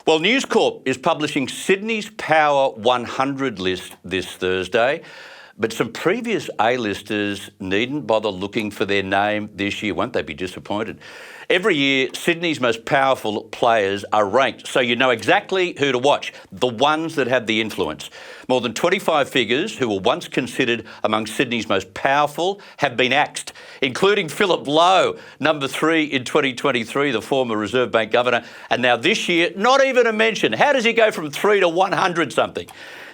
Well, News Corp is publishing Sydney's Power 100 list this Thursday, but some previous A-listers needn't bother looking for their name this year. Won't they be disappointed? Every year, Sydney's most powerful players are ranked, so you know exactly who to watch, the ones that have the influence. More than 25 figures who were once considered among Sydney's most powerful have been axed, including Philip Lowe, number 3 in 2023, the former Reserve Bank governor, and now this year, not even a mention. How does he go from 3 to 100 something?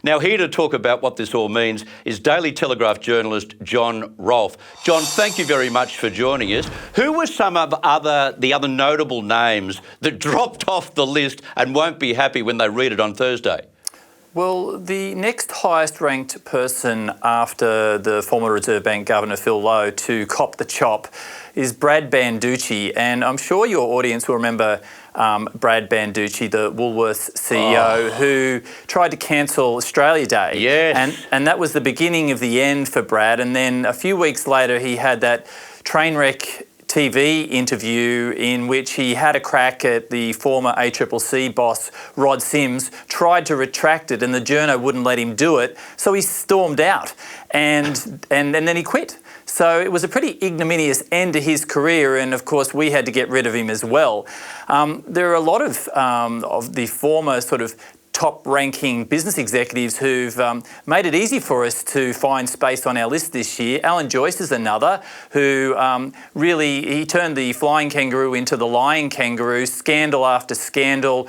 Now, here to talk about what this all means is Daily Telegraph journalist John Rolfe. John, thank you very much for joining us. Who were some of the other notable names that dropped off the list and won't be happy when they read it on Thursday? Well, the next highest ranked person after the former Reserve Bank Governor Phil Lowe to cop the chop is Brad Banducci. And I'm sure your audience will remember Brad Banducci, the Woolworths CEO, who tried to cancel Australia Day. Yes. And that was the beginning of the end for Brad. And then a few weeks later, he had that train wreck TV interview in which he had a crack at the former ACCC boss, Rod Sims, tried to retract it and the journo wouldn't let him do it, so he stormed out and then he quit. So it was a pretty ignominious end to his career, and of course we had to get rid of him as well. There are a lot of the former sort of top-ranking business executives who've made it easy for us to find space on our list this year. Alan Joyce is another who he turned the flying kangaroo into the lying kangaroo, scandal after scandal,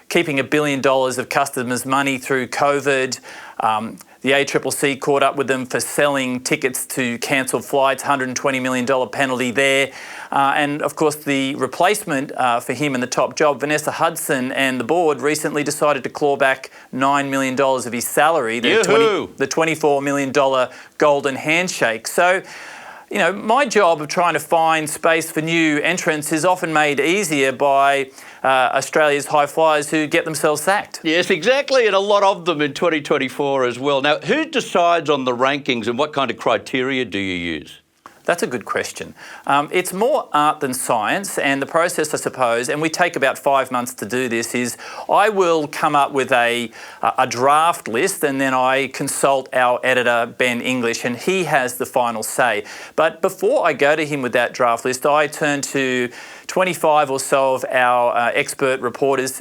keeping $1 billion of customers' money through COVID. The ACCC caught up with them for selling tickets to cancelled flights, $120 million penalty there. And of course, the replacement for him in the top job, Vanessa Hudson, and the board recently decided to claw back $9 million of his salary, the $24 million golden handshake. So, you know, my job of trying to find space for new entrants is often made easier by Australia's high flyers who get themselves sacked. Yes, exactly, and a lot of them in 2024 as well. Now, who decides on the rankings and what kind of criteria do you use? That's a good question. It's more art than science, and the process, I suppose, and we take about 5 months to do this, is I will come up with a draft list and then I consult our editor, Ben English, and he has the final say. But before I go to him with that draft list, I turn to 25 or so of our expert reporters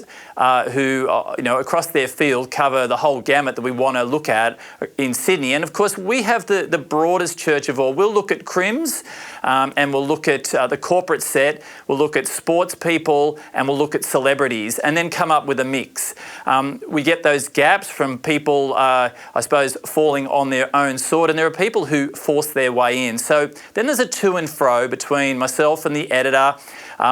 who, across their field cover the whole gamut that we want to look at in Sydney. And of course, we have the broadest church of all. We'll look at crims and we'll look at the corporate set, we'll look at sports people, and we'll look at celebrities, and then come up with a mix. We get those gaps from people, I suppose, falling on their own sword, and there are people who force their way in. So then there's a to and fro between myself and the editor.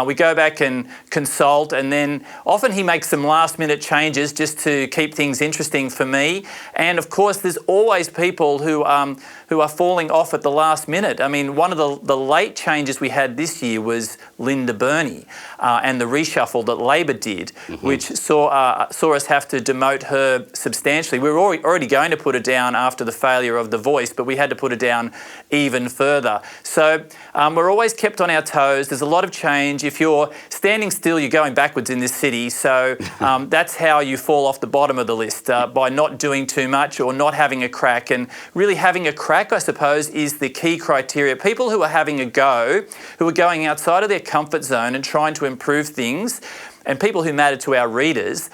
We go back and consult, and then often he makes some last-minute changes just to keep things interesting for me. And of course, there's always people who are falling off at the last minute. I mean, one of the late changes we had this year was Linda Burney and the reshuffle that Labor did, which saw us have to demote her substantially. We were already going to put her down after the failure of The Voice, but we had to put her down even further. So we're always kept on our toes. There's a lot of change. If you're standing still, you're going backwards in this city. So that's how you fall off the bottom of the list, by not doing too much or not having a crack. And really having a crack, I suppose, is the key criteria. People who are having a go, who are going outside of their comfort zone and trying to improve things, and people who matter to our readers,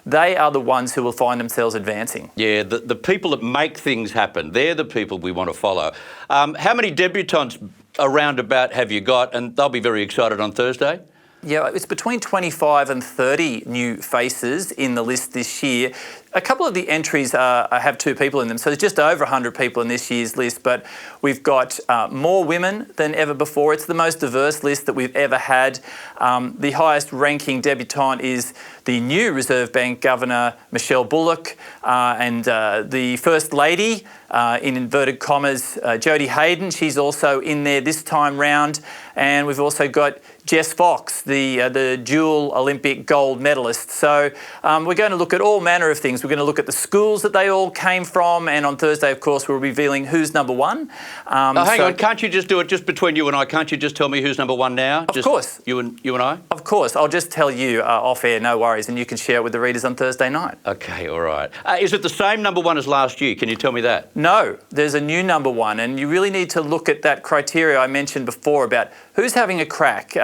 they are the ones who will find themselves advancing. Yeah, the people that make things happen, they're the people we want to follow. How many debutantes around about have you got? And they'll be very excited on Thursday. Yeah, it's between 25 and 30 new faces in the list this year. A couple of the entries have 2 people in them, so there's just over 100 people in this year's list, but we've got more women than ever before. It's the most diverse list that we've ever had. The highest ranking debutante is the new Reserve Bank Governor, Michelle Bullock, and the First Lady, in inverted commas, Jodie Hayden. She's also in there this time round. And we've also got Jess Fox, the dual Olympic gold medalist. So we're going to look at all manner of things. We're going to look at the schools that they all came from, and on Thursday, of course, we're revealing who's number one. Hang on, can't you just do it just between you and I? Can't you just tell me who's number one now? Of course. You and I? Of course. I'll just tell you off air, no worries, and you can share it with the readers on Thursday night. Okay, all right. Is it the same number one as last year? Can you tell me that? No, there's a new number one, and you really need to look at that criteria I mentioned before about who's having a crack.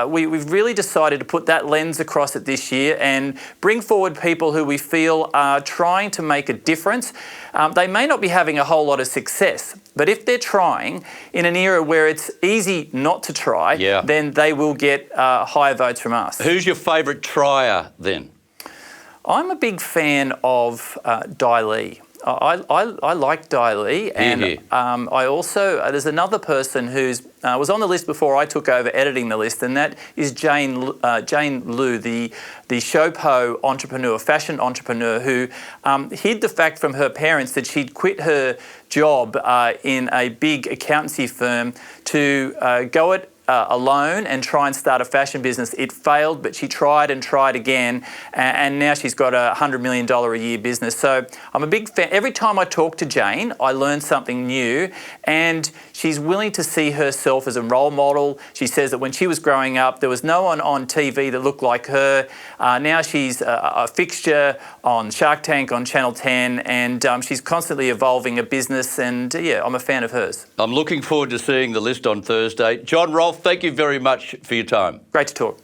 We've really decided to put that lens across it this year and bring forward people who we feel are trying to make a difference. They may not be having a whole lot of success, but if they're trying in an era where it's easy not to try, then they will get higher votes from us. Who's your favourite trier then? I'm a big fan of Dai Li. I like Dai Li, and I also there's another person who's was on the list before I took over editing the list, and that is Jane Liu, the Shoupo entrepreneur, fashion entrepreneur, who hid the fact from her parents that she'd quit her job in a big accountancy firm to go it alone and try and start a fashion business. It failed, but she tried and tried again, and now she's got a $100 million a year business. So I'm a big fan. Every time I talk to Jane, I learn something new, and she's willing to see herself as a role model. She says that when she was growing up, there was no one on TV that looked like her. Now she's a fixture on Shark Tank on Channel 10, and she's constantly evolving a business, and I'm a fan of hers. I'm looking forward to seeing the list on Thursday. John Rolfe, thank you very much for your time. Great to talk.